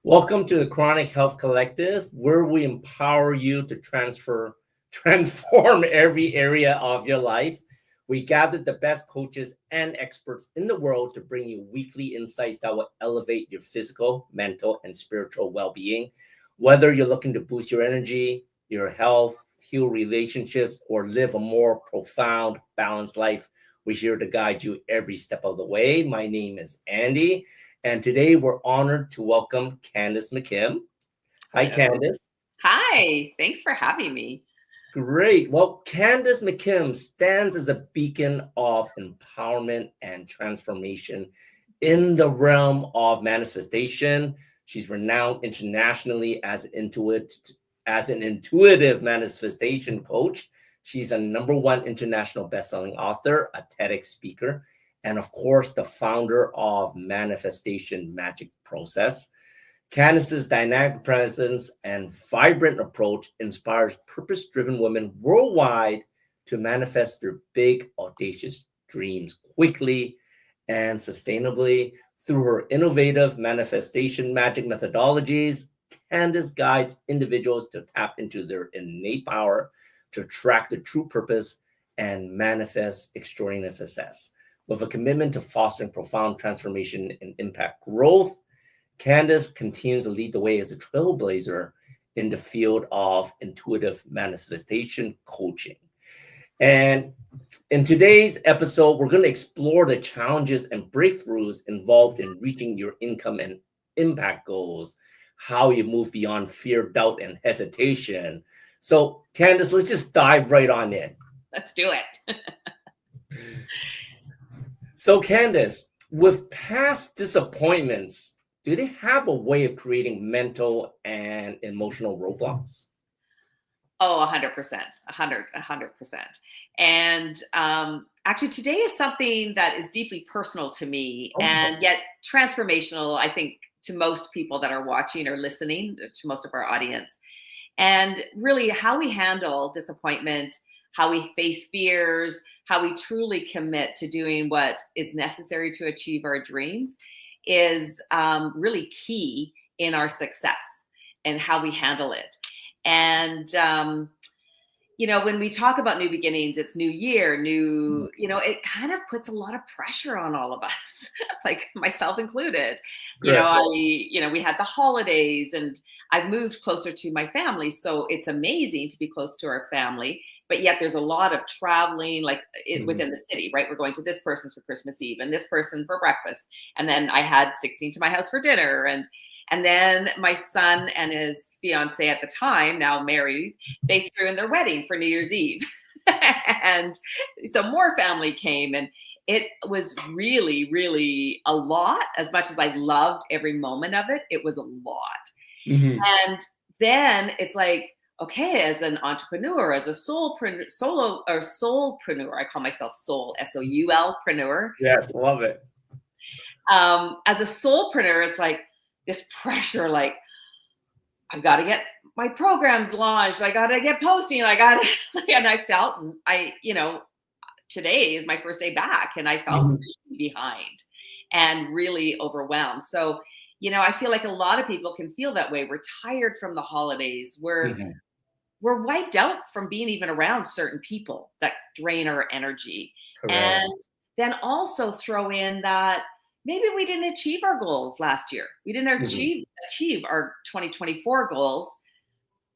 Welcome to the Chronic Health Collective, where we empower you to transform every area of your life. We gathered the best coaches and experts in the world to bring you weekly insights that will elevate your physical, mental, and spiritual well-being. Whether you're looking to boost your energy, your health, heal relationships, or live a more profound, balanced life, we're here to guide you every step of the way. My name is Andy. And today we're honored to welcome Candace McKim. Hi, Hello. Candace. Hi, thanks for having me. Great. Well, Candace McKim stands as a beacon of empowerment and transformation in the realm of manifestation. She's renowned internationally as an intuitive manifestation coach. She's a #1 international best-selling author, a TEDx speaker, and of course, the founder of Manifestation Magic Process. Candace's dynamic presence and vibrant approach inspires purpose-driven women worldwide to manifest their big, audacious dreams quickly and sustainably. Through her innovative manifestation magic methodologies, Candace guides individuals to tap into their innate power to attract their true purpose and manifest extraordinary success. With a commitment to fostering profound transformation and impact growth, Candace continues to lead the way as a trailblazer in the field of intuitive manifestation coaching. And in today's episode, we're going to explore the challenges and breakthroughs involved in reaching your income and impact goals, how you move beyond fear, doubt, and hesitation. So, Candace, let's just dive right on in. Let's do it. So, Candace, with past disappointments, do they have a way of creating mental and emotional roadblocks? Oh, 100%, 100%. And actually today is something that is deeply personal to me and yet transformational, I think, to most people that are watching or listening, to most of our audience. And really how we handle disappointment, how we face fears, how we truly commit to doing what is necessary to achieve our dreams is really key in our success and how we handle it. And, when we talk about new beginnings, it's new year, it kind of puts a lot of pressure on all of us, like myself included. We had the holidays and I've moved closer to my family. So it's amazing to be close to our family. But yet there's a lot of traveling within the city, right? We're going to this person's for Christmas Eve and this person for breakfast. And then I had 16 to my house for dinner. And then my son and his fiance at the time, now married, they threw in their wedding for New Year's Eve. And so more family came and it was really, really a lot. As much as I loved every moment of it, it was a lot. Mm-hmm. And then it's like, okay, as an entrepreneur, as a soulpreneur, I call myself soul, SOUL-preneur. Yes, love it. As a soulpreneur, it's like this pressure, like I've got to get my programs launched. I got to get posting. And I felt, today is my first day back and I felt really behind and really overwhelmed. So, I feel like a lot of people can feel that way. We're tired from the holidays. We're wiped out from being even around certain people that drain our energy. Correct. And then also throw in that maybe we didn't achieve our goals last year. We didn't achieve our 2024 goals.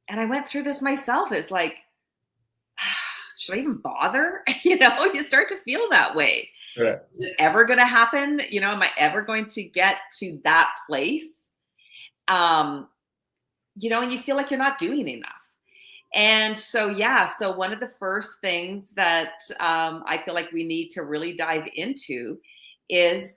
And I went through this myself. It's like, should I even bother? You start to feel that way. Right. Is it ever going to happen? Am I ever going to get to that place? And you feel like you're not doing enough. And so, so one of the first things that I feel like we need to really dive into is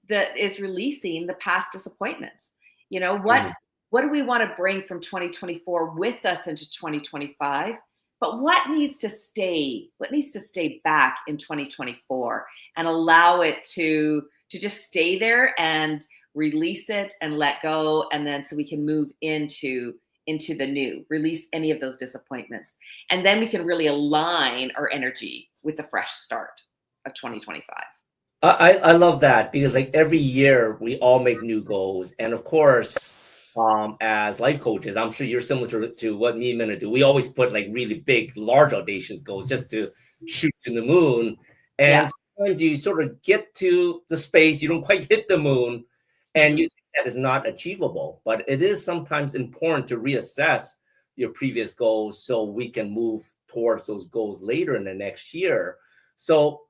is releasing the past disappointments. What do we want to bring from 2024 with us into 2025? But what needs to stay? What needs to stay back in 2024 and allow it to just stay there and release it and let go, and then so we can move into the new, release any of those disappointments. And then we can really align our energy with the fresh start of 2025. I love that because like every year we all make new goals. And of course, as life coaches, I'm sure you're similar to what me and Minna do. We always put like really big, large, audacious goals just to shoot to the moon. Yeah. And sometimes you sort of get to the space, you don't quite hit the moon, and you Mhm. think that is not achievable. But it is sometimes important to reassess your previous goals so we can move towards those goals later in the next year. So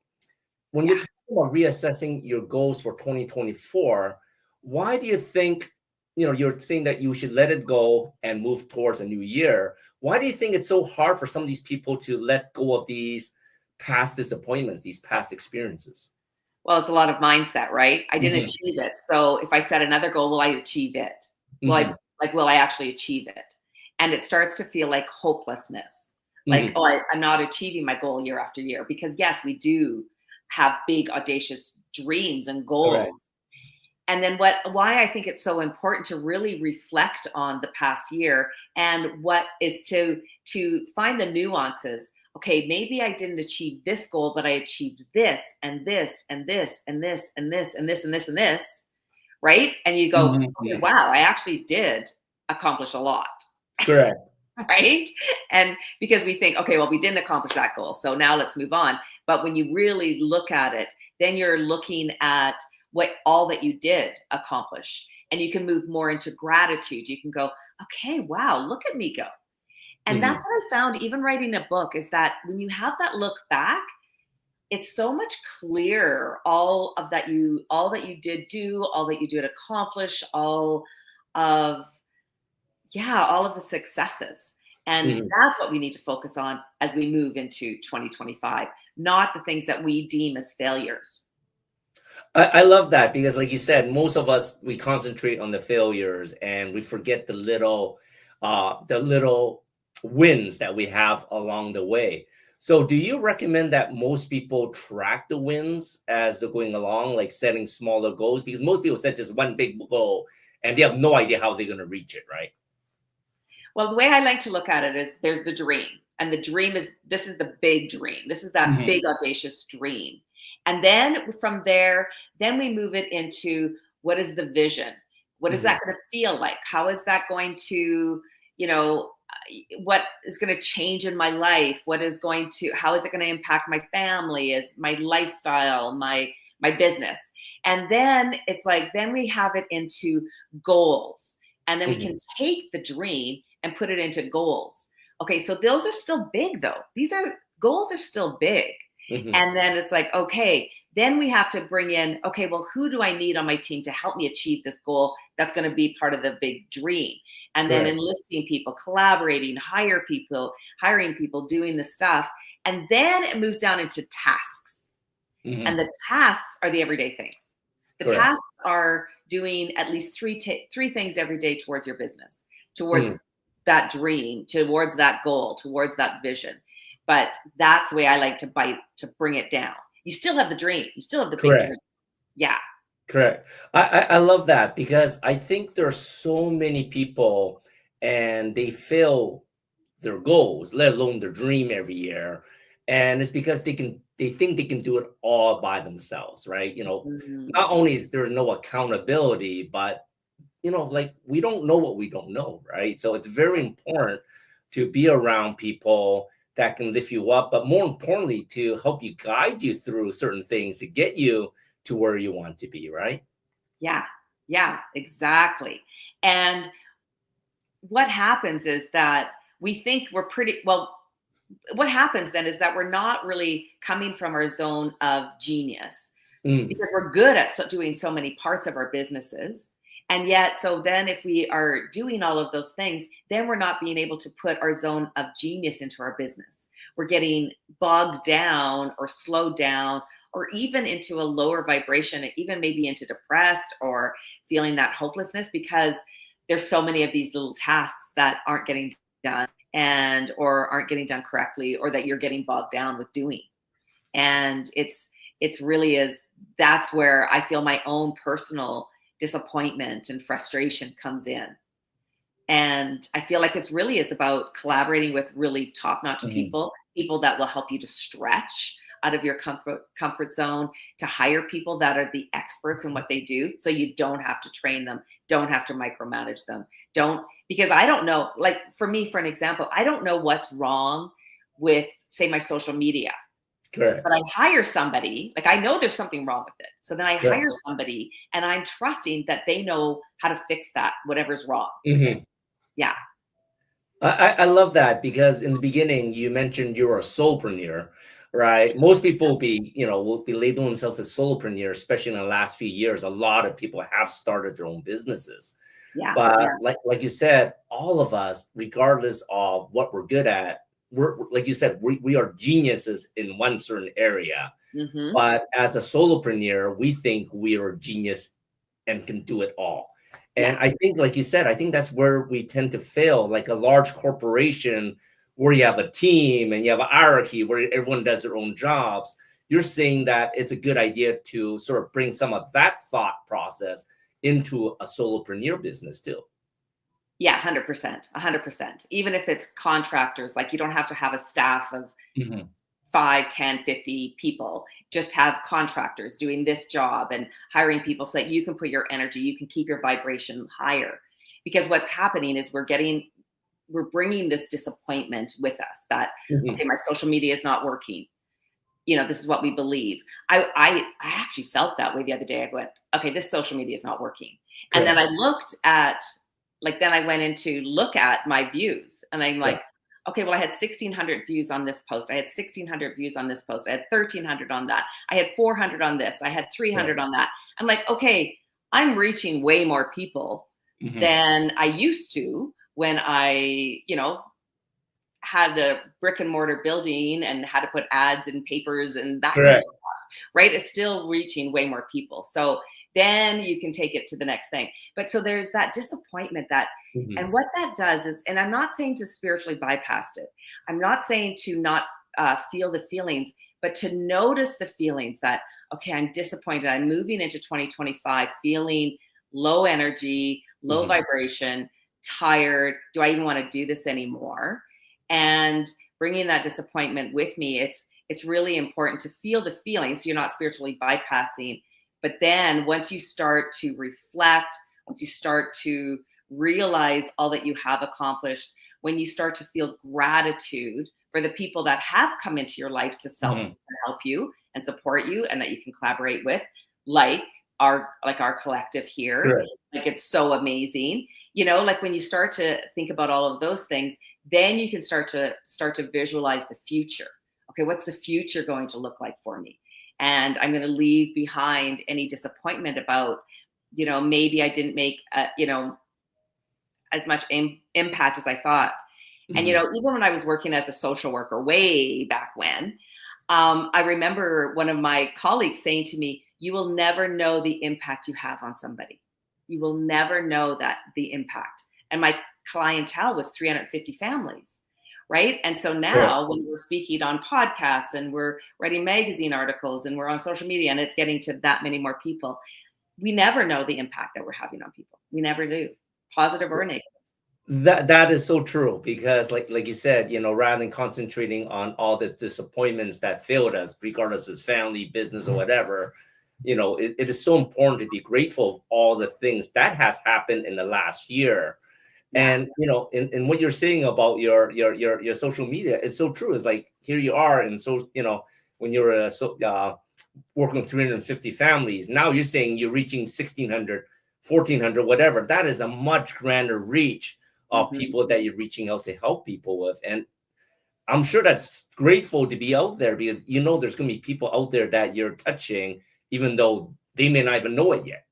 when you're Yeah. talking about reassessing your goals for 2024, why do you think, you're saying that you should let it go and move towards a new year? Why do you think it's so hard for some of these people to let go of these past disappointments, these past experiences? Well, it's a lot of mindset, right? I didn't Hmm. achieve it. So if I set another goal, will I achieve it? Will I Hmm. will I actually achieve it? And it starts to feel like hopelessness. Like, Hmm. oh, I'm not achieving my goal year after year. Because yes, we do have big, audacious dreams and Correct. goals. And then why I think it's so important to really reflect on the past year and what is to find the nuances. Okay, maybe I didn't achieve this goal, but I achieved this and this and this and this and this and this and this and this, right? And you go, okay, Hmm. wow, I actually did accomplish a lot, Correct. right? And because we think, okay, well, we didn't accomplish that goal, so now let's move on. But when you really look at it, then you're looking at what all that you did accomplish. And you can move more into gratitude. You can go, okay, wow, look at me go. And Hmm. that's what I found even writing a book is that when you have that look back, it's so much clearer all that you did do, all that you did accomplish, of all of the successes. And Hmm. that's what we need to focus on as we move into 2025, not the things that we deem as failures. I love that because, like you said, most of us we concentrate on the failures and we forget the little wins that we have along the way. So, do you recommend that most people track the wins as they're going along, like setting smaller goals? Because most people set just one big goal and they have no idea how they're going to reach it, right? Well, the way I like to look at it is there's the dream. And the dream is this is the big dream. This is that Hmm. big, audacious dream. And then from there, then we move it into what is the vision? What is Hmm. that going to feel like? How is that going to, you know, what is going to change in my life? How is it going to impact my family, is my lifestyle, my business? And then it's like, then we have it into goals. And then we Hmm. can take the dream and put it into goals. Okay, so those are still big though. These are goals are still big. Hmm. And then it's like, okay, then we have to bring in, okay, well, who do I need on my team to help me achieve this goal that's going to be part of the big dream? And then Correct. enlisting people, collaborating, hiring people, doing the stuff. And then it moves down into tasks. And Hmm. the tasks are the everyday things. The Correct. tasks are doing at least three things every day towards your business, Hmm. towards that dream, towards that goal, towards that vision. But that's the way I like to bring it down. You still have the dream. You still have the big Correct. dream. Yeah. Correct. I love that because I think there are so many people and they fail their goals, let alone their dream every year. And it's because they think they can do it all by themselves, right? Mhm. Not only is there no accountability, but like we don't know what we don't know, right? So it's very important to be around people that can lift you up, but more importantly, to help you guide you through certain things to get you to where you want to be, right? Yeah. Yeah, exactly. And what happens is that we think we're pretty well. What happens then is that we're not really coming from our zone of genius Mm, because we're good at doing so many parts of our businesses. And yet, so then if we are doing all of those things, then we're not being able to put our zone of genius into our business. We're getting bogged down or slowed down or even into a lower vibration, even maybe into depressed or feeling that hopelessness because there's so many of these little tasks that aren't getting done and or aren't getting done correctly or that you're getting bogged down with doing. And it's really is that's where I feel my own personal disappointment and frustration comes in. And I feel like it's really is about collaborating with really top-notch mhm. people that will help you to stretch. out of your comfort zone, to hire people that are the experts in what they do, so you don't have to train them, don't have to micromanage them, because I don't know, like for me, for an example, I don't know what's wrong with, say, my social media. Correct. But I hire somebody, like I know there's something wrong with it. So then I Correct. hire somebody and I'm trusting that they know how to fix that, whatever's wrong. Mm-hmm. Yeah. I love that, because in the beginning you mentioned you're a solopreneur, right? Most people will be labeling themselves as solopreneur, especially in the last few years. A lot of people have started their own businesses. Yeah. But Yeah. like you said, all of us, regardless of what we're good at, we're like you said, we are geniuses in one certain area. Mm-hmm. But as a solopreneur, we think we are a genius and can do it all. And Yeah. I think, like you said, I think that's where we tend to fail. Like a large corporation where you have a team and you have a hierarchy where everyone does their own jobs. You're saying that it's a good idea to sort of bring some of that thought process into a solopreneur business too. Yeah, 100%, 100%. Even if it's contractors, like you don't have to have a staff of Mm-hmm. 5, 10, 50 people. Just have contractors doing this job and hiring people so that you can put your energy, you can keep your vibration higher. Because what's happening is we're bringing this disappointment with us that, Mm-hmm. okay, my social media is not working. This is what we believe. I actually felt that way the other day. I went, okay, this social media is not working. And then I looked at, then I went in to look at my views, and I'm like, okay, well, I had 1,600 views on this post. I had 1,600 views on this post. I had 1,300 on that. I had 400 on this. I had 300 on that. I'm like, okay, I'm reaching way more people Mm-hmm. than I used to when I, had a brick and mortar building and had to put ads in papers and that kind of stuff, right? It's still reaching way more people. So then you can take it to the next thing. But so there's that disappointment that, Mm-hmm. and what that does is, and I'm not saying to spiritually bypass it. I'm not saying to not feel the feelings, but to notice the feelings that, okay, I'm disappointed. I'm moving into 2025 feeling low energy, low Mm-hmm. vibration, tired. Do I even want to do this anymore? And bringing that disappointment with me, it's really important to feel the feelings so you're not spiritually bypassing. But then once you start to reflect, once you start to realize all that you have accomplished, when you start to feel gratitude for the people that have come into your life to help you and support you and that you can collaborate with, like our collective here, like it's so amazing. Like when you start to think about all of those things, then you can start to visualize the future. Okay, what's the future going to look like for me? And I'm going to leave behind any disappointment about, maybe I didn't make, as much impact as I thought. Mm-hmm. And, even when I was working as a social worker way back when, I remember one of my colleagues saying to me, you will never know the impact you have on somebody. You will never know the impact. And my clientele was 350 families. Right. And so now when we're speaking on podcasts and we're writing magazine articles and we're on social media and it's getting to that many more people, we never know the impact that we're having on people. We never do, positive or negative. That is so true, because like you said, rather than concentrating on all the disappointments that failed us, regardless of it's family, business, or whatever, it is so important to be grateful of all the things that has happened in the last year. And in what you're saying about your social media, it's so true. It's like, here you are, and so when you're working with 350 families, now you're saying you're reaching 1,600, 1,400, whatever. That is a much grander reach of people that you're reaching out to help people with. And I'm sure that's grateful to be out there, because there's going to be people out there that you're touching, even though they may not even know it yet.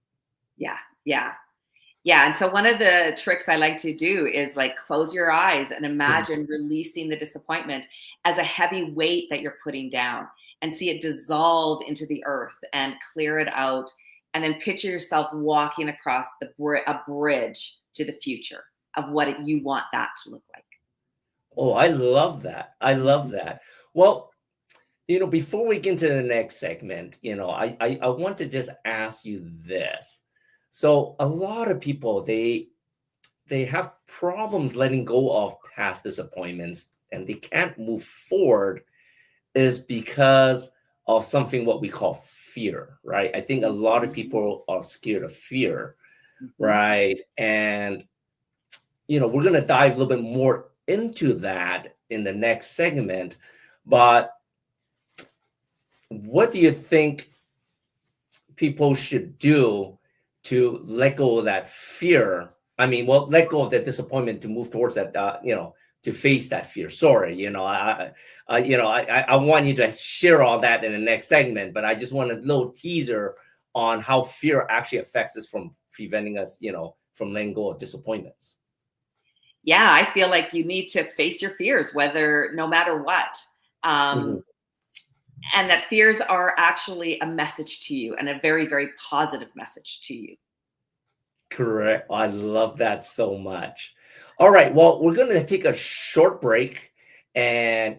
Yeah. And so one of the tricks I like to do is close your eyes and imagine releasing the disappointment as a heavy weight that you're putting down, and see it dissolve into the earth and clear it out. And then picture yourself walking across a bridge to the future of what you want that to look like. Oh, I love that. I love that. Well, before we get into the next segment, I want to just ask you this. So a lot of people, they have problems letting go of past disappointments, and they can't move forward, is because of something what we call fear, right? I think a lot of people are scared of fear, right? And we're going to dive a little bit more into that in the next segment. But what do you think people should do to let go of that fear? I mean, well, let go of that disappointment to move towards that, to face that fear. Sorry, I want you to share all that in the next segment, but I just want a little teaser on how fear actually affects us from preventing us, from letting go of disappointments. Yeah, I feel like you need to face your fears, no matter what. And that fears are actually a message to you, and a very, very positive message to you. Correct. I love that so much. All right. Well, we're going to take a short break, and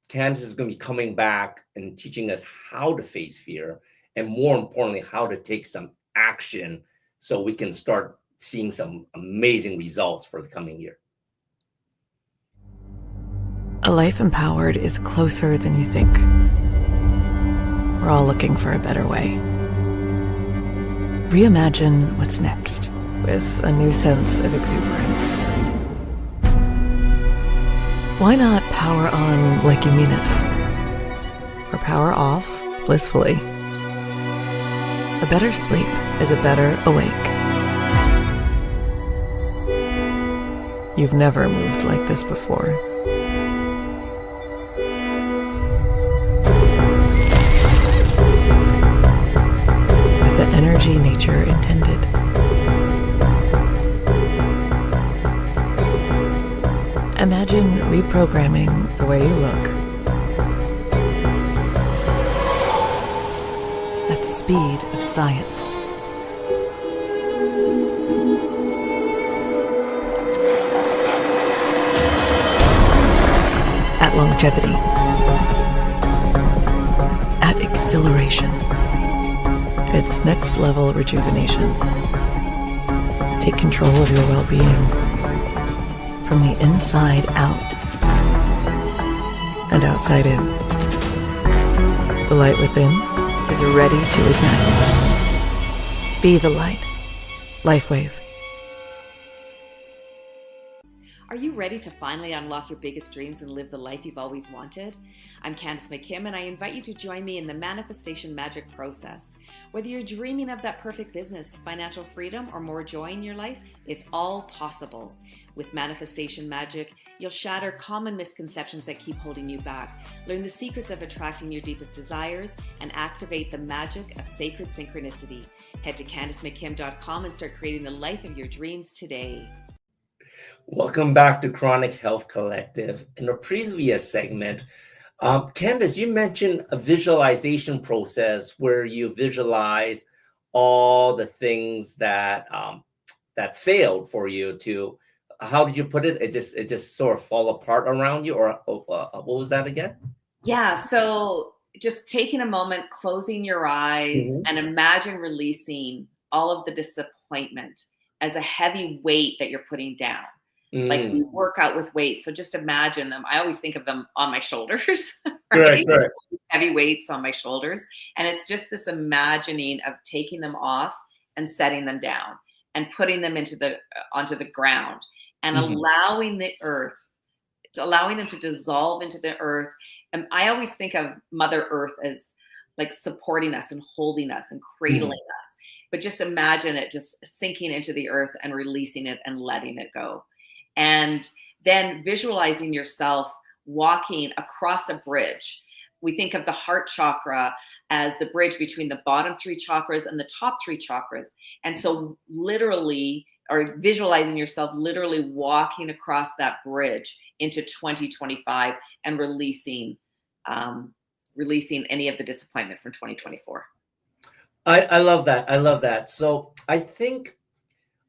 Candace is going to be coming back and teaching us how to face fear, and more importantly, how to take some action so we can start seeing some amazing results for the coming year. A life empowered is closer than you think. We're all looking for a better way. Reimagine what's next with a new sense of exuberance. Why not power on like you mean it? Or power off blissfully? A better sleep is a better awake. You've never moved like this before. With the energy nature intended. Imagine reprogramming the way you look at the speed of science. At longevity. At exhilaration. It's next level rejuvenation. Take control of your well-being from the inside out and outside in. The light within is ready to ignite. Be the light. LifeWave. Are you ready to finally unlock your biggest dreams and live the life you've always wanted? I'm Candace McKim, and I invite you to join me in the Manifestation Magic process. Whether you're dreaming of that perfect business, financial freedom, or more joy in your life, it's all possible. With Manifestation Magic, you'll shatter common misconceptions that keep holding you back, learn the secrets of attracting your deepest desires, and activate the magic of sacred synchronicity. Head to CandaceMcKim.com and start creating the life of your dreams today. Welcome back to Chronic Health Collective. In the previous segment, Candace, you mentioned a visualization process where you visualize all the things that failed for you to, how did you put it? It just sort of fall apart around you, or what was that again? Yeah, so just taking a moment, closing your eyes, and imagine releasing all of the disappointment as a heavy weight that you're putting down. Like we work out with weights. So just imagine them. I always think of them on my shoulders, right? Right. Heavy weights on my shoulders. And it's just this imagining of taking them off and setting them down and putting them onto the ground and allowing the earth, allowing them to dissolve into the earth. And I always think of Mother Earth as like supporting us and holding us and cradling us. But just imagine it just sinking into the earth and releasing it and letting it go. And then visualizing yourself walking across a bridge. We think of the heart chakra as the bridge between the bottom 3 chakras and the top 3 chakras. And so literally, or visualizing yourself literally walking across that bridge into 2025 and releasing any of the disappointment from 2024. I love that. I love that. So I think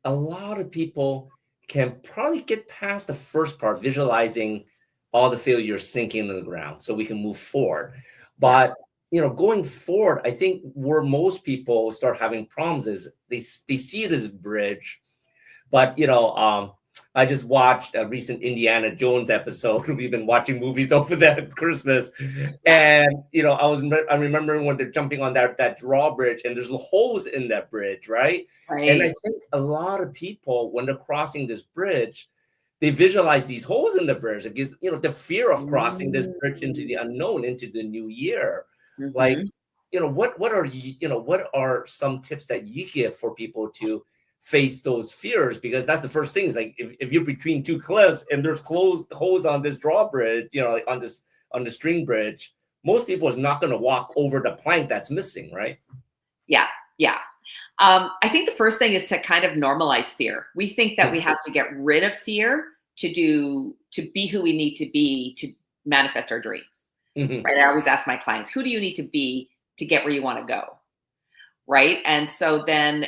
a lot of people can probably get past the first part, visualizing all the failures sinking into the ground so we can move forward. But, going forward, I think where most people start having problems is they see it as a bridge, but, I just watched a recent Indiana Jones episode. We've been watching movies over that Christmas, and I remember when they're jumping on that drawbridge, and there's holes in that bridge, right? And I think a lot of people, when they're crossing this bridge, they visualize these holes in the bridge. It gives the fear of crossing this bridge into the unknown, into the new year. Mm-hmm. Like, what are some tips that you give for people to face those fears? Because that's the first thing, is like, if you're between two cliffs and there's closed holes on this drawbridge, like on the string bridge, most people is not going to walk over the plank that's missing, right? Yeah. I think the first thing is to kind of normalize fear. We think that we have to get rid of fear to be who we need to be to manifest our dreams. Mm-hmm. Right? I always ask my clients, who do you need to be to get where you want to go? Right? And so then,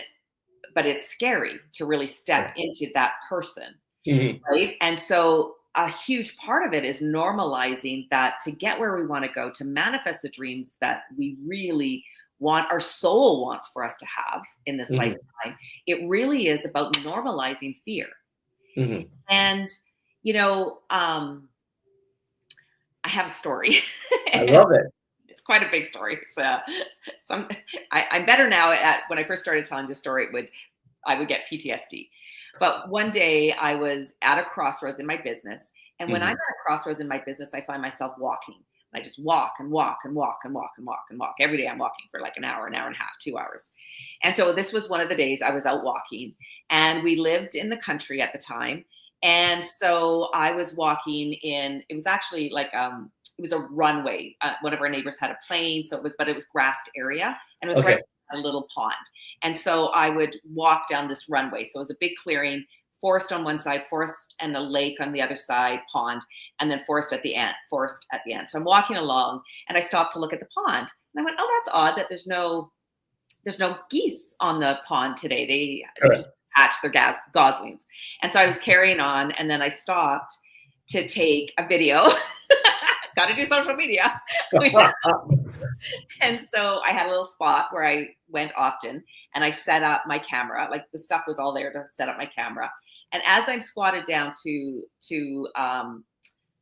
but it's scary to really step into that person. Mm-hmm. Right? And so a huge part of it is normalizing that to get where we want to go, to manifest the dreams that we really want, our soul wants for us to have in this lifetime. It really is about normalizing fear. Mm-hmm. And, I have a story. I love it. It's quite a big story. So I'm better now at, when I first started telling the story, I would get PTSD. But one day I was at a crossroads in my business. And when I'm at a crossroads in my business, I find myself walking. I just walk and walk and walk and walk and walk and walk. Every day I'm walking for like an hour and a half, 2 hours. And so this was one of the days I was out walking, and we lived in the country at the time. And so I was walking it was actually like, it was a runway. One of our neighbors had a plane. But it was grassed area, and it was right by a little pond. And so I would walk down this runway. So it was a big clearing, forest on one side, forest and a lake on the other side, pond, and then forest at the end. So I'm walking along, and I stopped to look at the pond, and I went, oh, that's odd that there's no geese on the pond today. They just hatch their goslings. And so I was carrying on, and then I stopped to take a video. Got to do social media. And so I had a little spot where I went often, and I set up my camera. Like, the stuff was all there to set up my camera. And as I'm squatted down to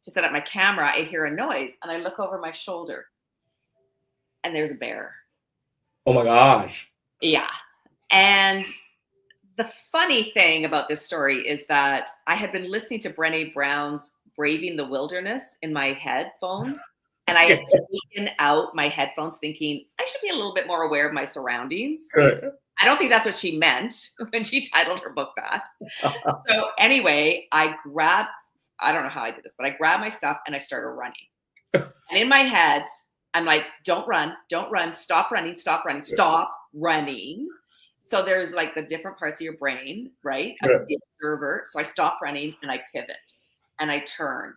set up my camera, I hear a noise, and I look over my shoulder, and there's a bear. Oh my gosh. Yeah. And the funny thing about this story is that I had been listening to Brené Brown's Braving the Wilderness in my headphones. And I had taken out my headphones thinking I should be a little bit more aware of my surroundings. I don't think that's what she meant when she titled her book that. So anyway, I don't know how I did this, but I grabbed my stuff and I started running. And in my head, I'm like, don't run, stop running. So there's like the different parts of your brain, right? Of the observer. So I stop running and I pivot and I turn.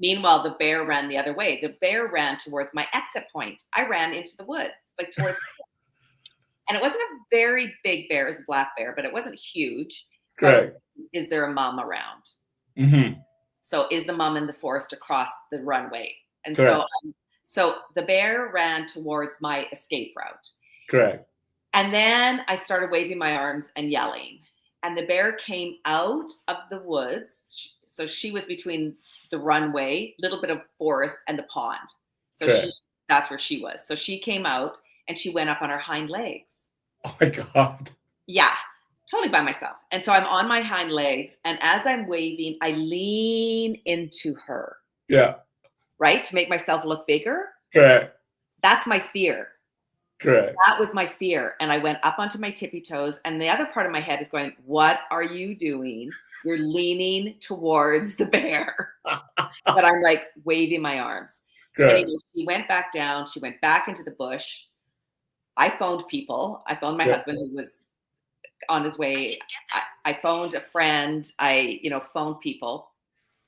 Meanwhile, the bear ran the other way. The bear ran towards my exit point. I ran into the woods, like towards and it wasn't a very big bear. It was a black bear, but it wasn't huge. So is there a mom around? Mm-hmm. So is the mom in the forest across the runway? And so the bear ran towards my escape route. Correct. And then I started waving my arms and yelling. And the bear came out of the woods. So she was between the runway, little bit of forest, and the pond. So that's where she was. So she came out and she went up on her hind legs. Oh my God. Yeah, totally by myself. And so I'm on my hind legs. And as I'm waving, I lean into her. Yeah. Right? To make myself look bigger. Correct. That's my fear. Correct. That was my fear. And I went up onto my tippy toes. And the other part of my head is going, what are you doing? You're leaning towards the bear. But I'm like waving my arms. Anyway, she went back down. She went back into the bush. I phoned people. I phoned my husband, who was on his way. I phoned a friend. I phoned people.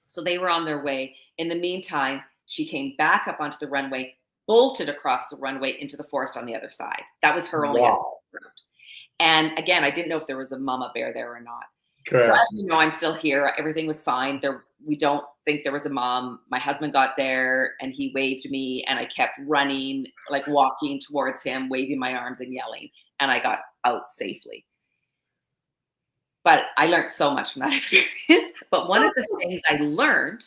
So they were on their way. In the meantime, she came back up onto the runway, bolted across the runway into the forest on the other side. That was her only escape route. And again, I didn't know if there was a mama bear there or not. Correct. So as you know, I'm still here. Everything was fine. We don't think there was a mom. My husband got there and he waved me, and I kept running, like walking towards him, waving my arms and yelling, and I got out safely. but I learned so much from that experience. But one of the things I learned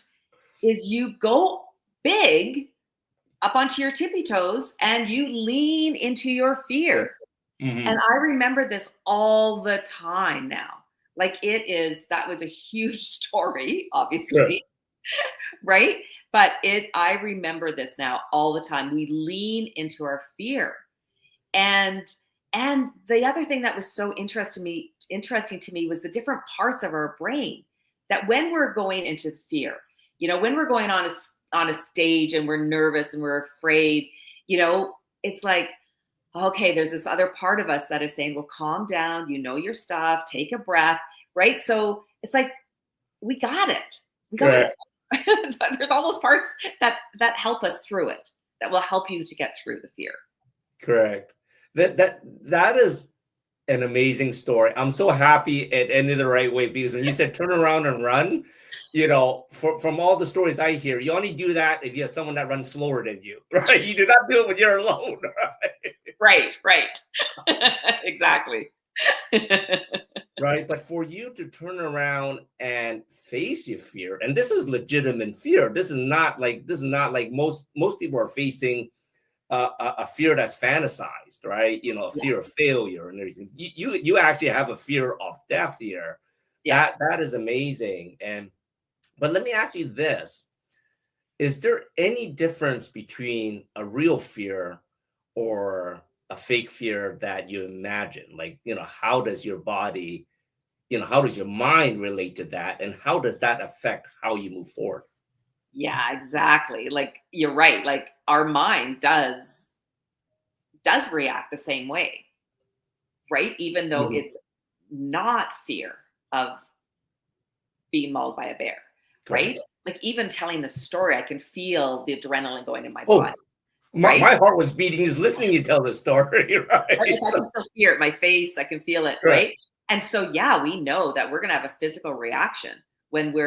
is you go big up onto your tippy toes and you lean into your fear. Mm-hmm. And I remember this all the time now. Like that was a huge story, obviously, right? But I remember this now all the time. We lean into our fear. And the other thing that was so interesting to me was the different parts of our brain that when we're going into fear, when we're going on a stage and we're nervous and we're afraid, it's like, okay, there's this other part of us that is saying, well, calm down, your stuff, take a breath, right? So it's like, we got it. We got it. There's all those parts that help us through it, that will help you to get through the fear. Correct. That is an amazing story. I'm so happy it ended the right way, because when you said turn around and run, from all the stories I hear, you only do that if you have someone that runs slower than you, right? You do not do it when you're alone, right? Right. Exactly. Right. But for you to turn around and face your fear, and this is legitimate fear. This is not like most people are facing a fear that's fantasized, right? A fear of failure and everything. You actually have a fear of death here. Yeah. That is amazing. But let me ask you this. Is there any difference between a real fear or a fake fear that you imagine? Like, how does your body, how does your mind relate to that? And how does that affect how you move forward? Yeah, exactly. Like, you're right. Like, our mind does react the same way, right? Even though it's not fear of being mauled by a bear, right? Like, even telling the story, I can feel the adrenaline going in my body. My heart was beating just listening to you tell the story, right? I can still feel it in my face. I can feel it, right? And so, yeah, we know that we're going to have a physical reaction when we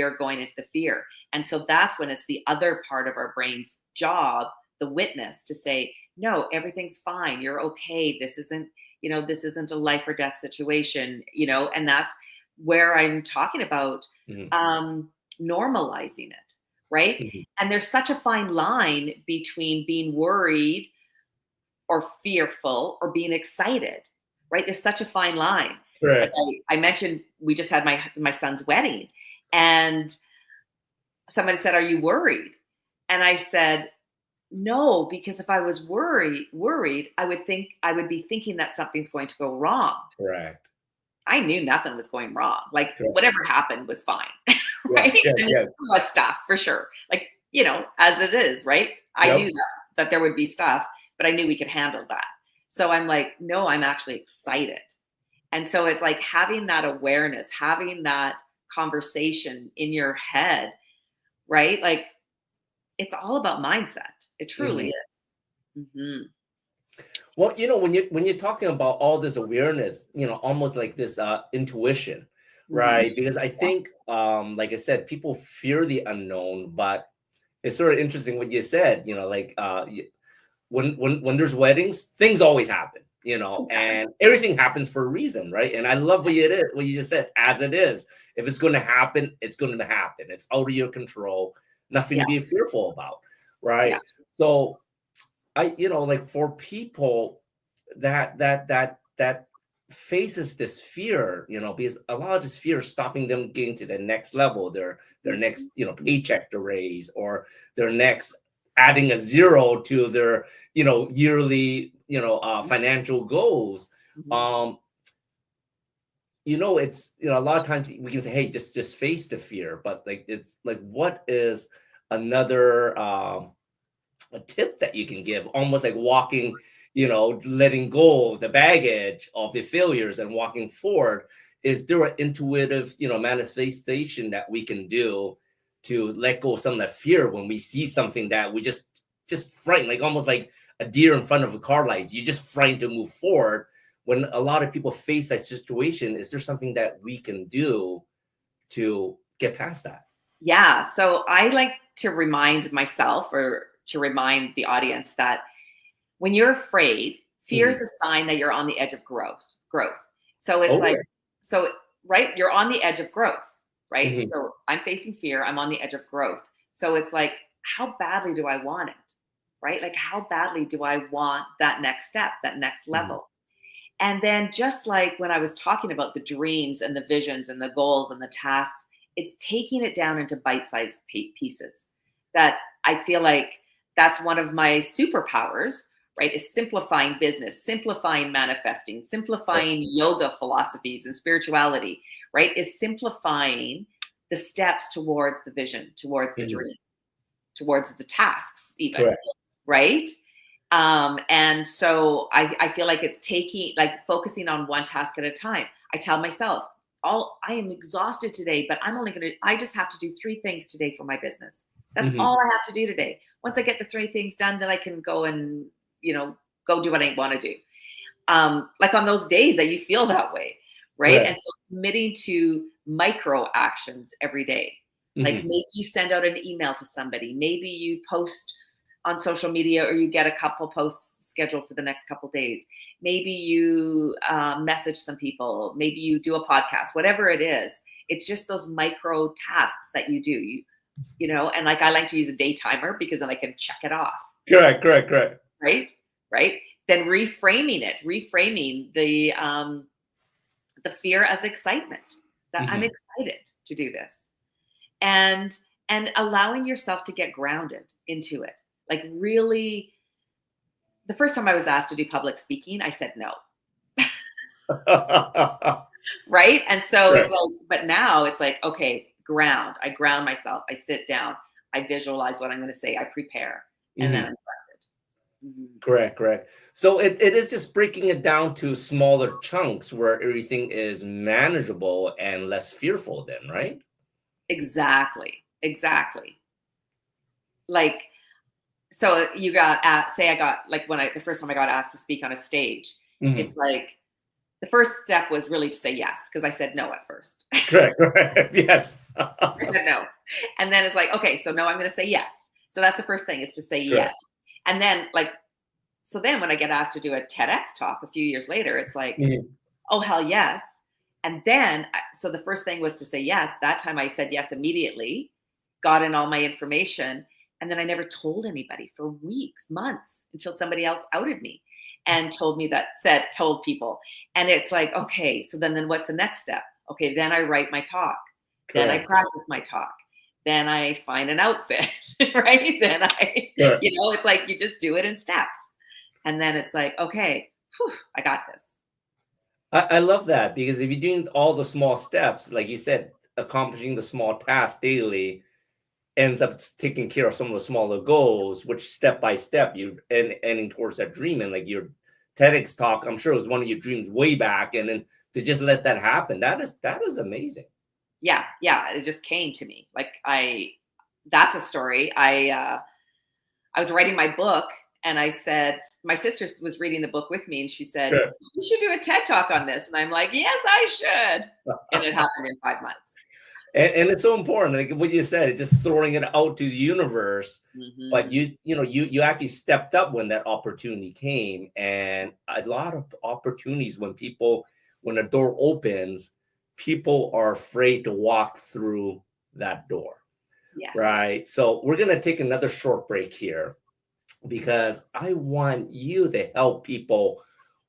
are going into the fear. And so that's when it's the other part of our brain's job, the witness, to say, no, everything's fine. You're okay. This isn't a life or death situation, and that's where I'm talking about normalizing it, right? Mm-hmm. And there's such a fine line between being worried or fearful or being excited, right? There's such a fine line. Right. Like I mentioned, we just had my son's wedding, and someone said, "Are you worried?" And I said, "No, because if I was worried, I would be thinking that something's going to go wrong." Correct. I knew nothing was going wrong. Like, whatever happened was fine, right? Yeah. There was stuff for sure, like, as it is, right? I knew that there would be stuff, but I knew we could handle that. So I'm like, no, I'm actually excited. And so it's like having that awareness, having that conversation in your head, right? Like, it's all about mindset. It truly is. Mm-hmm. Well, when you're talking about all this awareness, almost like this intuition, right? Mm-hmm. Because I think, like I said, people fear the unknown, but it's sort of interesting what you said. When there's weddings, things always happen, and everything happens for a reason, right? And I love what you just said, as it is. If it's going to happen, it's going to happen. It's out of your control. Nothing to be fearful about, right? Yeah. So like for people that faces this fear, because a lot of this fear is stopping them getting to the next level, their next, paycheck to raise, or their next adding a zero to their, yearly, financial goals. Mm-hmm. It's, a lot of times we can say, hey, just face the fear, but like, it's like, what is another, a tip that you can give, almost like walking, letting go of the baggage of the failures and walking forward? Is there an intuitive, manifestation that we can do to let go of some of that fear when we see something that we just frightened, like almost like a deer in front of a car lights? You just frightened to move forward. When a lot of people face that situation, is there something that we can do to get past that? Yeah. So I like to remind myself, or to remind the audience, that when you're afraid, fear is a sign that you're on the edge of growth. So it's like, so, right, you're on the edge of growth, right? Mhm. So I'm facing fear. I'm on the edge of growth. So it's like, how badly do I want it? Right? Like, how badly do I want that next step, that next level? And then just like when I was talking about the dreams and the visions and the goals and the tasks, it's taking it down into bite-sized pieces. That I feel like that's one of my superpowers, right? Is simplifying business, simplifying manifesting, simplifying yoga philosophies and spirituality, right? Is simplifying the steps towards the vision, towards the dream, towards the tasks even. Correct. Right? And so I feel like it's focusing on one task at a time. I tell myself, I am exhausted today, but I just have to do 3 things today for my business. That's all I have to do today. Once I get the 3 things done, then I can go and, go do what I want to do. Like on those days that you feel that way, right? Correct. And so committing to micro actions every day. Like maybe you send out an email to somebody, maybe you post on social media, or you get a couple posts scheduled for the next couple days. Maybe you message some people. Maybe you do a podcast. Whatever it is, it's just those micro tasks that you do. And like I like to use a day timer because then I can check it off. Correct. Right. Then reframing the fear as excitement. That I'm excited to do this, and allowing yourself to get grounded into it. Like really, the first time I was asked to do public speaking, I said no. Right? And so It's like, but now it's like, okay, I ground myself. I sit down. I visualize what I'm going to say. I prepare. And then I'm started. Correct. So it is just breaking it down to smaller chunks where everything is manageable and less fearful then, right? Exactly. Like, so you got the first time I got asked to speak on a stage, it's like the first step was really to say yes, because I said no at first. Correct. Yes. I said no. And then it's like, okay, so no, I'm going to say yes. So that's the first thing, is to say yes. And then so then when I get asked to do a TEDx talk a few years later, it's like, oh, hell yes. And then, so the first thing was to say yes. That time I said yes immediately, got in all my information. And then I never told anybody for weeks, months, until somebody else outed me and told people. And it's like, okay, so then what's the next step? Okay, then I write my talk. Then I practice my talk. Then I find an outfit, right? Then it's like you just do it in steps. And then it's like, okay, I got this. I love that, because if you're doing all the small steps, like you said, accomplishing the small tasks daily ends up taking care of some of the smaller goals, which step by step you're ending towards that dream. And like your TEDx talk, I'm sure it was one of your dreams way back. And then to just let that happen, that is amazing. Yeah. It just came to me. That's a story. I was writing my book, and I said, my sister was reading the book with me, and she said, you should do a TED talk on this. And I'm like, yes, I should. And it happened in 5 months. And it's so important, like what you said, it's just throwing it out to the universe. But you actually stepped up when that opportunity came. And a lot of opportunities, when a door opens, people are afraid to walk through that door. Yes. Right. So we're going to take another short break here, because I want you to help people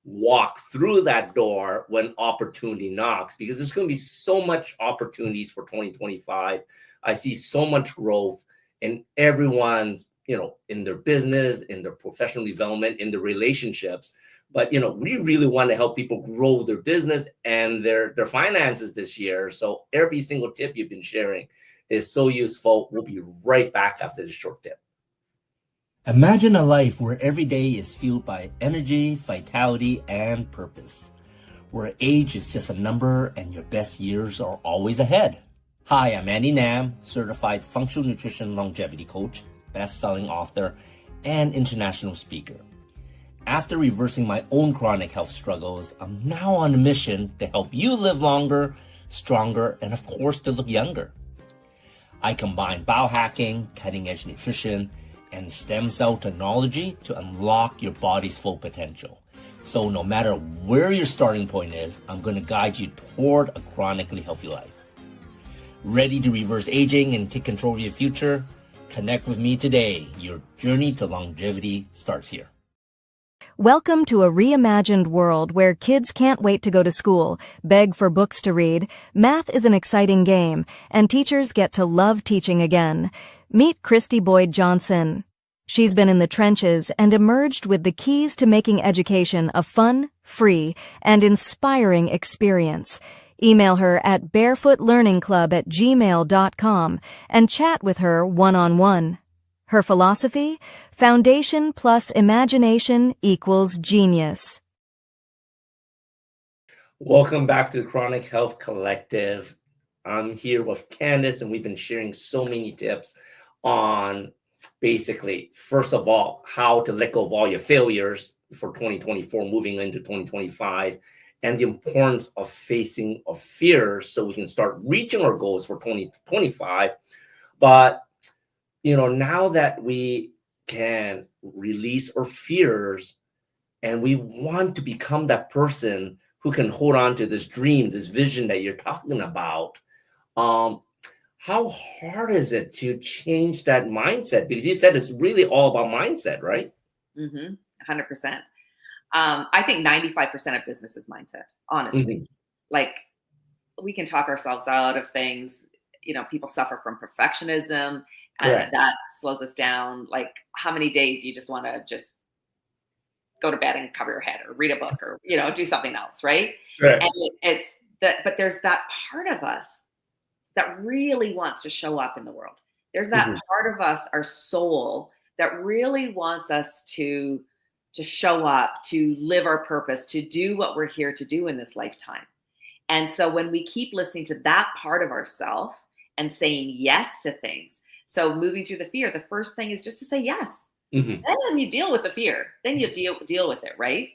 walk through that door when opportunity knocks, because there's going to be so much opportunities for 2025. I see so much growth in everyone's, in their business, in their professional development, in their relationships. But, we really want to help people grow their business and their finances this year. So every single tip you've been sharing is so useful. We'll be right back after this short tip. Imagine a life where every day is fueled by energy, vitality, and purpose. Where age is just a number and your best years are always ahead. Hi, I'm Andy Nam, certified functional nutrition longevity coach, best-selling author, and international speaker. After reversing my own chronic health struggles, I'm now on a mission to help you live longer, stronger, and of course to look younger. I combine biohacking, cutting-edge nutrition, and stem cell technology to unlock your body's full potential, So no matter where your starting point is, I'm going to guide you toward a chronically healthy life. Ready to reverse aging and take control of your future? Connect with me today. Your journey to longevity starts here. Welcome to a reimagined world where kids can't wait to go to school, beg for books to read, math is an exciting game, and teachers get to love teaching again. Meet Christy Boyd Johnson. She's been in the trenches and emerged with the keys to making education a fun, free, and inspiring experience. Email her at barefootlearningclub@gmail.com and chat with her one-on-one. Her philosophy? Foundation plus imagination equals genius. Welcome back to the Chronic Health Collective. I'm here with Candace, and we've been sharing so many tips on basically, first of all, how to let go of all your failures for 2024, moving into 2025, and the importance of facing of fears so we can start reaching our goals for 2025. But, now that we can release our fears and we want to become that person who can hold on to this dream, this vision that you're talking about, how hard is it to change that mindset? Because you said it's really all about mindset, right? 100%. I think 95% of business is mindset, honestly. Like, we can talk ourselves out of things. People suffer from perfectionism, and that slows us down. Like, how many days do you just want to just go to bed and cover your head or read a book or, do something else, right? Right. And it's that, but there's that part of us that really wants to show up in the world. There's that part of us, our soul, that really wants us to show up, to live our purpose, to do what we're here to do in this lifetime. And so when we keep listening to that part of ourself and saying yes to things, so moving through the fear, the first thing is just to say yes. Then you deal with the fear. Then you deal with it, right?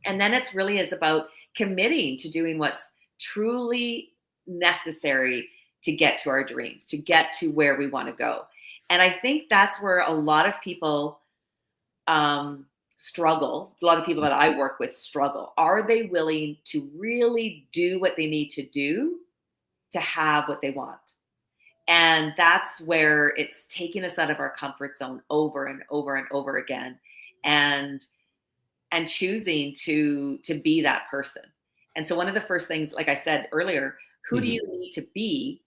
And then it's really is about committing to doing what's truly necessary to get to our dreams, to get to where we want to go. And I think that's where a lot of people struggle. A lot of people that I work with struggle. Are they willing to really do what they need to do to have what they want? And that's where it's taking us out of our comfort zone over and over and over again, and choosing to be that person. And so one of the first things, like I said earlier, who do you need to be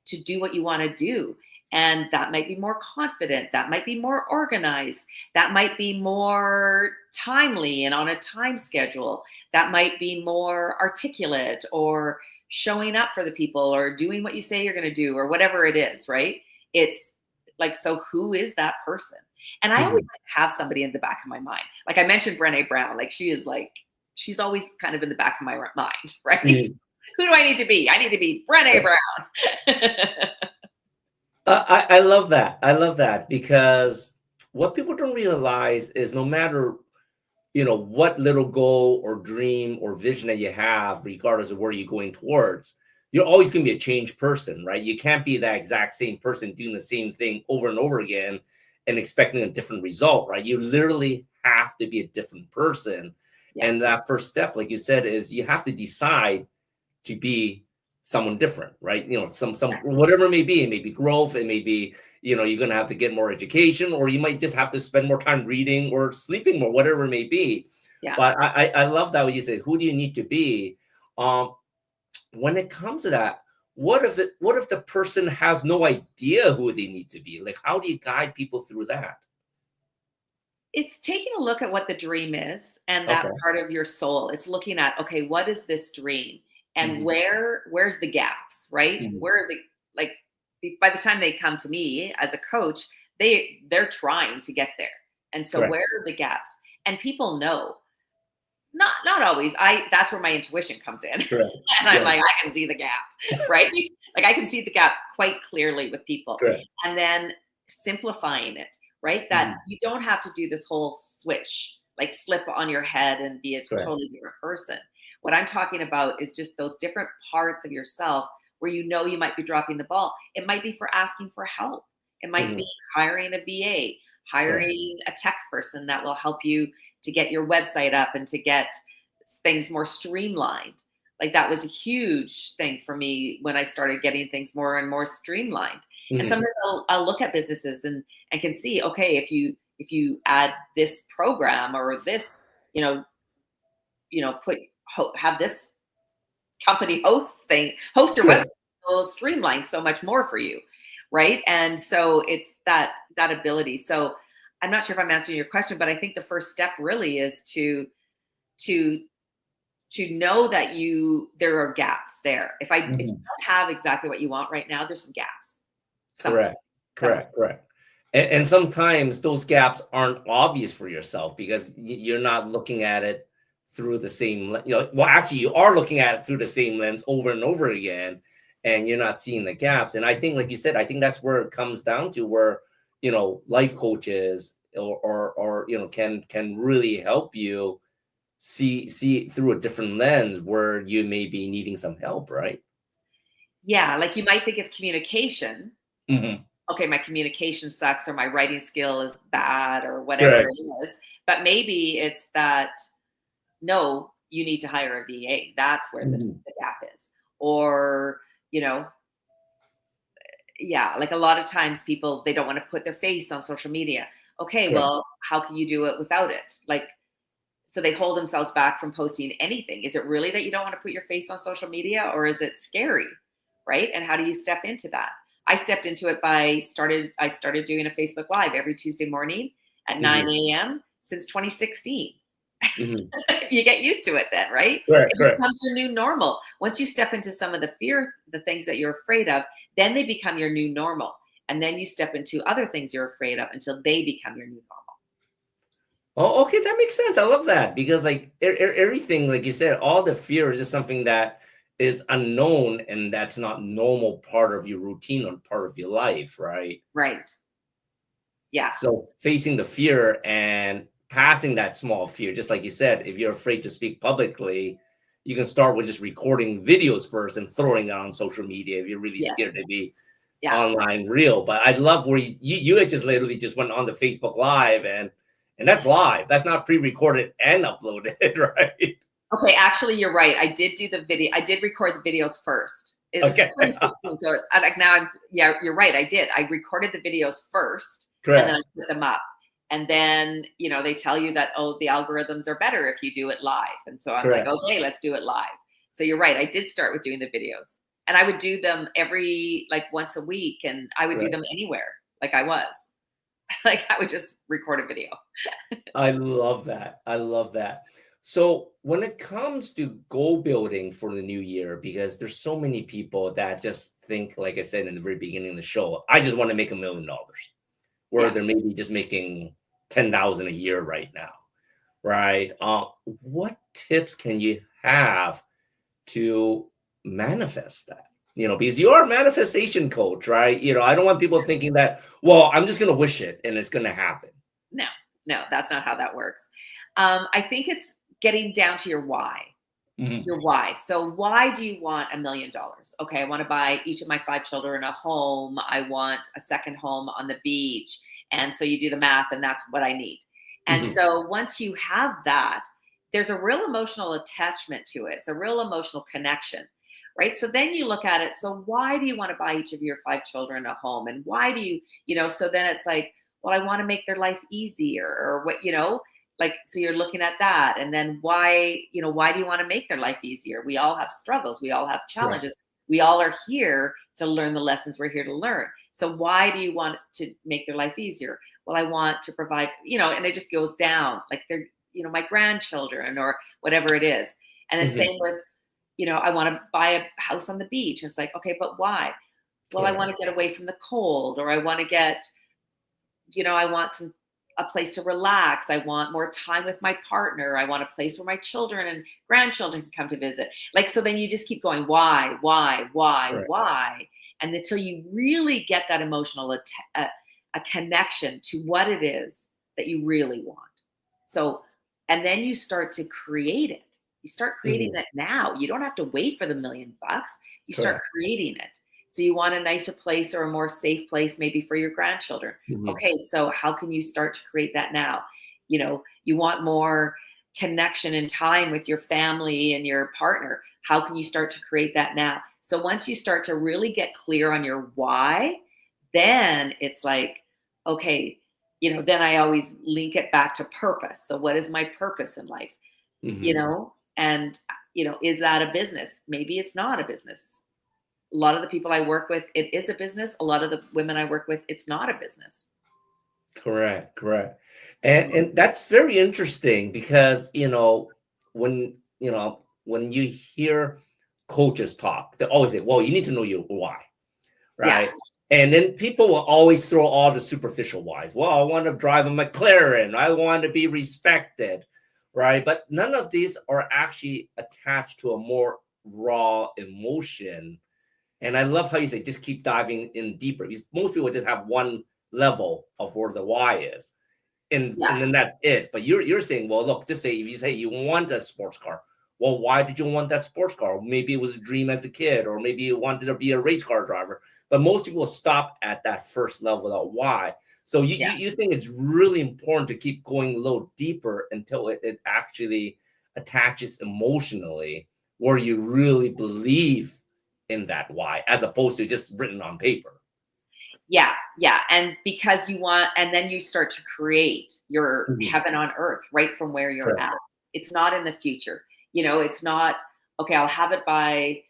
to do what you want to do? And that might be more confident. That might be more organized. That might be more timely and on a time schedule. That might be more articulate or showing up for the people or doing what you say you're going to do or whatever it is, right? It's like, so who is that person? And I always have somebody in the back of my mind. Like I mentioned Brené Brown, like she's always kind of in the back of my mind, right? Who do I need to be? I need to be Brené Brown. I love that. I love that because what people don't realize is no matter, what little goal or dream or vision that you have, regardless of where you're going towards, you're always going to be a changed person, right? You can't be that exact same person doing the same thing over and over again and expecting a different result, right? You literally have to be a different person. Yeah. And that first step, like you said, is you have to decide to be someone different, right? Some whatever it may be. It may be growth. It may be, you're going to have to get more education, or you might just have to spend more time reading or sleeping more, whatever it may be. Yeah. But I love that when you say, who do you need to be? When it comes to that, what if the person has no idea who they need to be? Like, how do you guide people through that? It's taking a look at what the dream is and that part of your soul. It's looking at, okay, what is this dream? And where's the gaps, right? Where are by the time they come to me as a coach, they're trying to get there. And so where are the gaps? And people know, not always. That's where my intuition comes in. And I'm like, I can see the gap, right? Like I can see the gap quite clearly with people. And then simplifying it, right? That you don't have to do this whole switch, like flip on your head and be a totally different person. What I'm talking about is just those different parts of yourself where you might be dropping the ball. It might be for asking for help. It might be hiring a VA, hiring a tech person that will help you to get your website up and to get things more streamlined. Like that was a huge thing for me when I started getting things more and more streamlined. And sometimes I'll look at businesses and can see, okay, if you add this program or this, have this company host your website, it'll streamline so much more for you, right? And so it's that ability. So I'm not sure if I'm answering your question, but I think the first step really is to know that there are gaps there. If you don't have exactly what you want right now, there's some gaps. Correct. And sometimes those gaps aren't obvious for yourself because you're not looking at it through the same, actually you are looking at it through the same lens over and over again, and you're not seeing the gaps. And I think, like you said, I think that's where it comes down to, where, life coaches or can really help you see through a different lens where you may be needing some help, right? Yeah, like you might think it's communication. Okay, my communication sucks, or my writing skill is bad, or whatever it is. But maybe it's that, no, you need to hire a VA. That's where the gap is. Or, like a lot of times people, they don't want to put their face on social media. Okay, well, how can you do it without it? Like, so they hold themselves back from posting anything. Is it really that you don't want to put your face on social media, or is it scary, right? And how do you step into that? I stepped into it I started doing a Facebook Live every Tuesday morning at 9 a.m. since 2016. You get used to it then, right? It becomes your new normal. Once you step into some of the fear, the things that you're afraid of, then they become your new normal. And then you step into other things you're afraid of until they become your new normal. Oh, okay. That makes sense. I love that, because like everything, like you said, all the fear is just something that is unknown, and that's not normal part of your routine or part of your life, right? Right. Yeah. So facing the fear and passing that small fear, just like you said, if you're afraid to speak publicly, you can start with just recording videos first and throwing it on social media if you're really scared to be online real. But I love where you had just literally just went on the Facebook Live, and that's live. That's not pre-recorded and uploaded, right? Okay, actually, you're right. I did do the video. I did record the videos first. It was 2016, so it's like now. You're right. I did. I recorded the videos first, and then I put them up. And then, they tell you that, the algorithms are better if you do it live. And so I'm like, okay, let's do it live. So you're right. I did start with doing the videos, and I would do them once a week, and I would do them anywhere. Like I was. Like I would just record a video. I love that. So when it comes to goal building for the new year, because there's so many people that just think, like I said in the very beginning of the show, I just want to make $1 million, where they're maybe just making 10,000 a year right now, right? What tips can you have to manifest that? Because you're a manifestation coach, right? I don't want people thinking that, well, I'm just going to wish it and it's going to happen. No, that's not how that works. I think it's getting down to your why. Your why. So why do you want $1 million? Okay, I want to buy each of my 5 children a home. I want a second home on the beach. And so you do the math, and that's what I need. And so once you have that, there's a real emotional attachment to it. It's a real emotional connection, right? So then you look at it. So why do you want to buy each of your 5 children a home? And why do you, so then it's like, well, I want to make their life easier, or what, so you're looking at that. And then why do you want to make their life easier? We all have struggles. We all have challenges. Right. We all are here to learn the lessons we're here to learn. So why do you want to make their life easier? Well, I want to provide, and it just goes down, like they're, my grandchildren or whatever it is. And the same with, I want to buy a house on the beach. And it's like, okay, but why? Well, I want to get away from the cold, or I want to get, I want a place to relax. I want more time with my partner. I want a place where my children and grandchildren can come to visit. Like, so then you just keep going, why? And until you really get that emotional a connection to what it is that you really want. So, and then you start to create it. You start creating that now. You don't have to wait for the $1 million. You start creating it. So you want a nicer place or a more safe place, maybe for your grandchildren. Okay, so how can you start to create that now? You want more connection and time with your family and your partner. How can you start to create that now? So once you start to really get clear on your why, then it's like, okay, then I always link it back to purpose. So what is my purpose in life? And, is that a business? Maybe it's not a business. A lot of the people I work with, it is a business. A lot of the women I work with, it's not a business. Correct. And that's very interesting because, when you hear coaches talk, they always say, well, you need to know your why, right? Yeah. And then people will always throw all the superficial whys. Well, I want to drive a McLaren. I want to be respected, right? But none of these are actually attached to a more raw emotion. And I love how you say, just keep diving in deeper, because most people just have one level of where the why is. And then that's it. But you're saying, well, look, just say, if you say you want a sports car, well, why did you want that sports car? Maybe it was a dream as a kid, or maybe you wanted to be a race car driver. But most people stop at that first level of why. So you think it's really important to keep going a little deeper until it actually attaches emotionally, where you really believe in that why, as opposed to just written on paper. Yeah. And because you want, and then you start to create your heaven on earth right from where you're at. It's not in the future. It's not, okay, I'll have it by,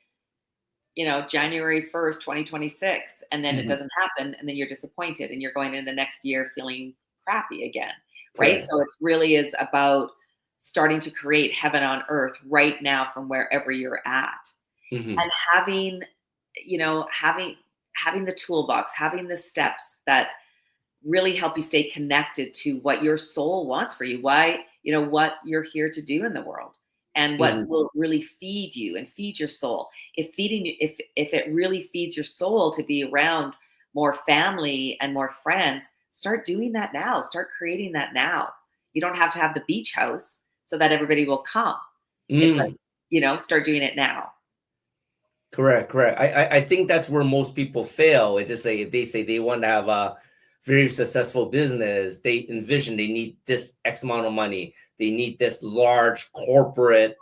January 1st, 2026. And then it doesn't happen. And then you're disappointed and you're going in the next year feeling crappy again. Right. So it's really is about starting to create heaven on earth right now from wherever you're at. And having the toolbox, having the steps that really help you stay connected to what your soul wants for you, why, what you're here to do in the world, and what will really feed you and feed your soul. If it really feeds your soul to be around more family and more friends, start doing that now. Start creating that now. You don't have to have the beach house so that everybody will come. It's like, start doing it now. Correct. I think that's where most people fail. It's just like, if they say they want to have a very successful business, they envision they need this X amount of money. They need this large corporate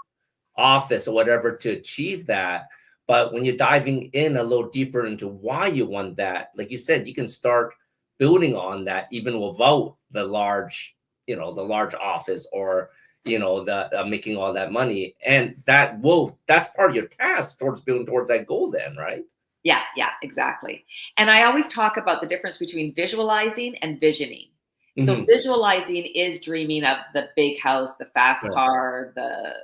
office or whatever to achieve that. But when you're diving in a little deeper into why you want that, like you said, you can start building on that even without the large office or the making all that money. And that's part of your task towards building towards that goal then, right? Yeah, exactly. And I always talk about the difference between visualizing and visioning. So visualizing is dreaming of the big house, the fast car, the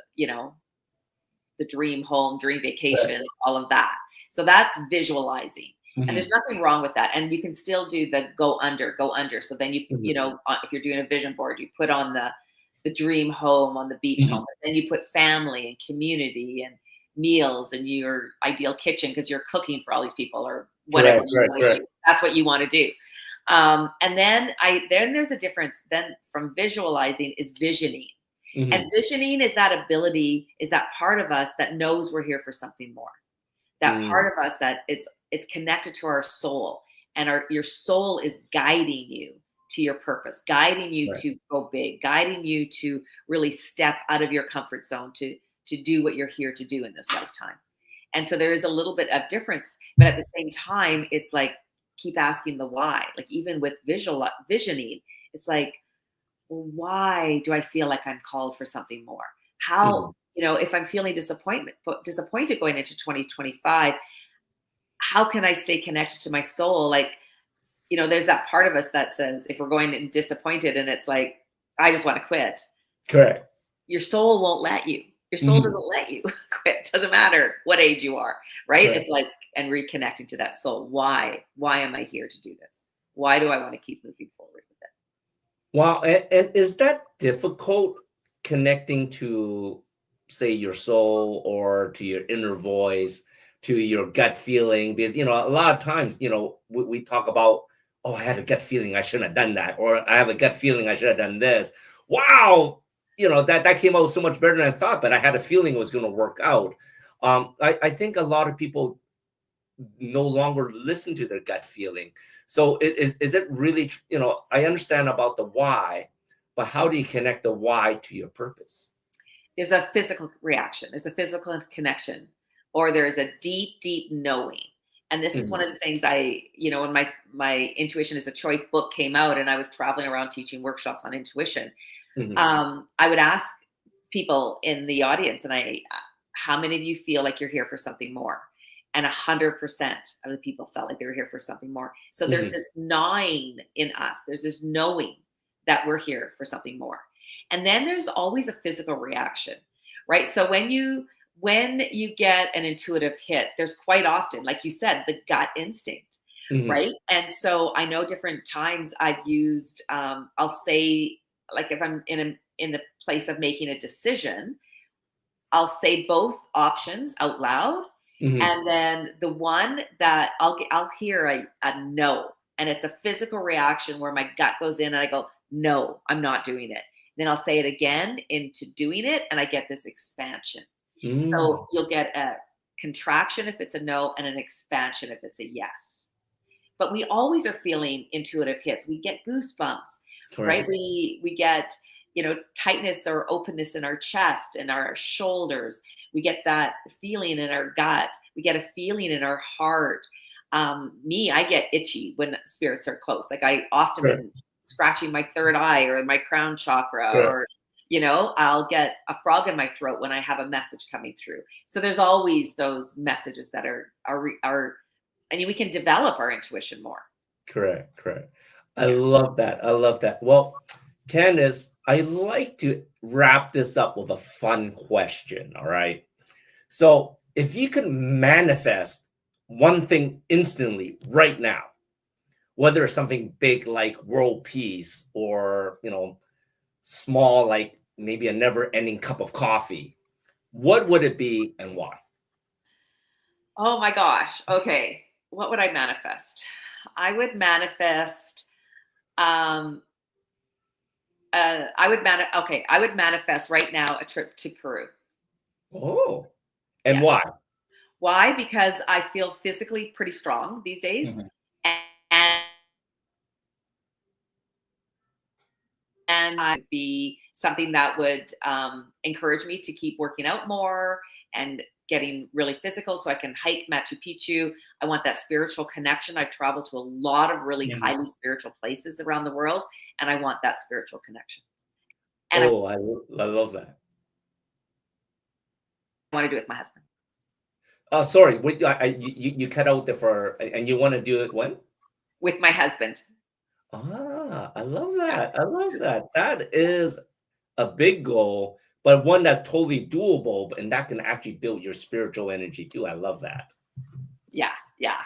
dream home, dream vacations, all of that. So that's visualizing. And there's nothing wrong with that. And you can still do the go under. So then if you're doing a vision board, you put on the dream home on the beach home. And then you put family and community and meals and your ideal kitchen because you're cooking for all these people or whatever you want to do. That's what you want to do. And then there's a difference then from visualizing is visioning. And visioning is that ability, is that part of us that knows we're here for something more. That part of us that it's connected to our soul, and your soul is guiding you to your purpose, guiding you to go big, guiding you to really step out of your comfort zone to do what you're here to do in this lifetime. And so there is a little bit of difference, but at the same time, it's like, keep asking the why. Like even with visioning, it's like, well, why do I feel like I'm called for something more? How, if I'm feeling disappointed going into 2025, how can I stay connected to my soul? Like, there's that part of us that says, if we're going and disappointed and it's like, I just want to quit. Correct. Your soul won't let you. Your soul doesn't let you quit. Doesn't matter what age you are, right? Correct. It's like, and reconnecting to that soul. Why am I here to do this? Why do I want to keep moving forward with it? Wow. And is that difficult, connecting to, say, your soul or to your inner voice, to your gut feeling? Because, a lot of times, we talk about, oh, I had a gut feeling I shouldn't have done that. Or I have a gut feeling I should have done this. Wow. That came out so much better than I thought, but I had a feeling it was going to work out. I think a lot of people no longer listen to their gut feeling. So is it really, I understand about the why, but how do you connect the why to your purpose? There's a physical reaction. There's a physical connection, or there's a deep, deep knowing. And this is one of the things when my Intuition is a Choice book came out and I was traveling around teaching workshops on intuition, I would ask people in the audience, how many of you feel like you're here for something more? And 100% of the people felt like they were here for something more. So there's this gnawing in us. There's this knowing that we're here for something more. And then there's always a physical reaction, right? So when you get an intuitive hit, there's quite often, like you said, the gut instinct, right? And so I know different times I've used, I'll say, like if I'm in the place of making a decision, I'll say both options out loud. And then the one that I'll hear a no, and it's a physical reaction where my gut goes in and I go, no, I'm not doing it. Then I'll say it again into doing it, and I get this expansion. So you'll get a contraction if it's a no and an expansion if it's a yes. But we always are feeling intuitive hits. We get goosebumps, right? We get, tightness or openness in our chest and our shoulders. We get that feeling in our gut. We get a feeling in our heart. I get itchy when spirits are close. Like I often been scratching my third eye or my crown chakra, or I'll get a frog in my throat when I have a message coming through. So there's always those messages that are and we can develop our intuition more. Correct. I love that. Well, Candace, I like to wrap this up with a fun question. All right. So if you could manifest one thing instantly right now, whether it's something big like world peace or, small, like maybe a never ending cup of coffee, what would it be and why? Oh my gosh. Okay. What would I manifest? I would manifest, I would manifest right now a trip to Peru. Oh, and why? Why? Because I feel physically pretty strong these days. And I'd be something that would encourage me to keep working out more and getting really physical so I can hike Machu Picchu. I want that spiritual connection. I've traveled to a lot of really highly spiritual places around the world, and I want that spiritual connection. And I love that. I want to do it with my husband. Sorry, you cut out and you want to do it when? With my husband. I love that. That is a big goal, but one that's totally doable, and that can actually build your spiritual energy too. I love that. Yeah.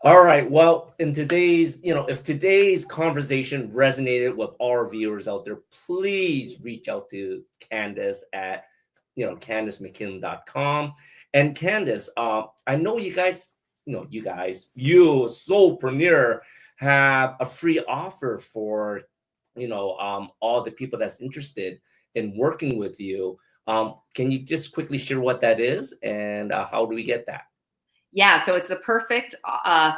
All right. Well, if today's conversation resonated with our viewers out there, please reach out to Candace at CandaceMcKim.com. And Candace, I know you Soulpreneur have a free offer for all the people that's interested in working with you. Can you just quickly share what that is and how do we get that? Yeah, so it's the perfect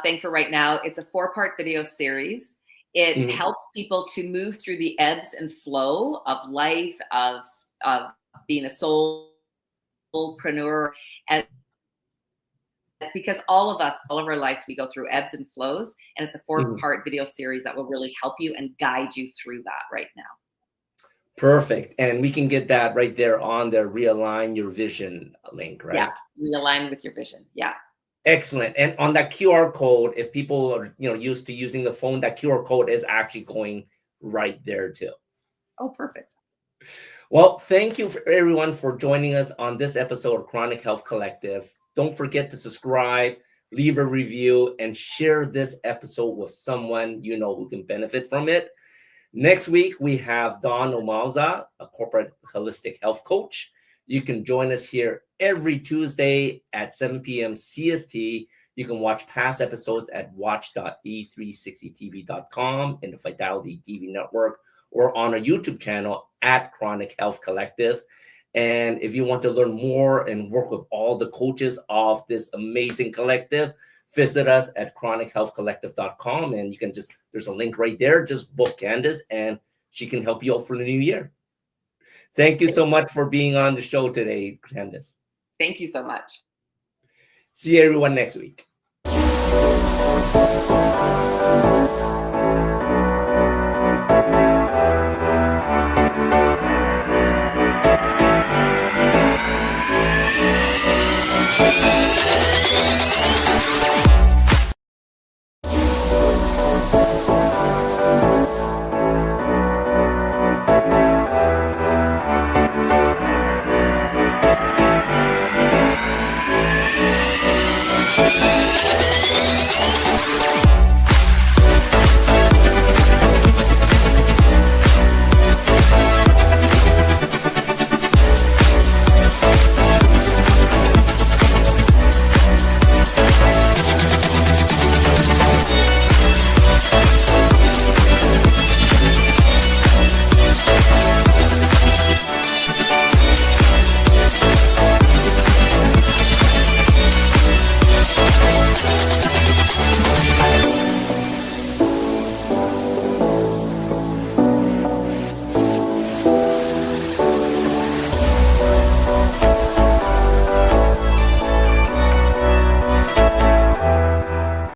thing for right now. It's a 4-part video series. It helps people to move through the ebbs and flow of life, of being a soulpreneur, and because all of our lives, we go through ebbs and flows, and it's a 4-part video series that will really help you and guide you through that right now. Perfect. And we can get that right there on the Realign Your Vision link, right? Yeah, realign with your vision. Yeah. Excellent. And on that QR code, if people are used to using the phone, that QR code is actually going right there too. Oh, perfect. Well, thank you for everyone for joining us on this episode of Chronic Health Collective. Don't forget to subscribe, leave a review, and share this episode with someone who can benefit from it. Next week, we have Dawn Omalza, a corporate holistic health coach. You can join us here every Tuesday at 7 p.m. CST. You can watch past episodes at watch.e360tv.com in the Vitality TV network or on our YouTube channel at Chronic Health Collective. And if you want to learn more and work with all the coaches of this amazing collective, visit us at chronichealthcollective.com. And you can there's a link right there. Just book Candace and she can help you out for the new year. Thank you so much for being on the show today, Candace. Thank you so much. See everyone next week.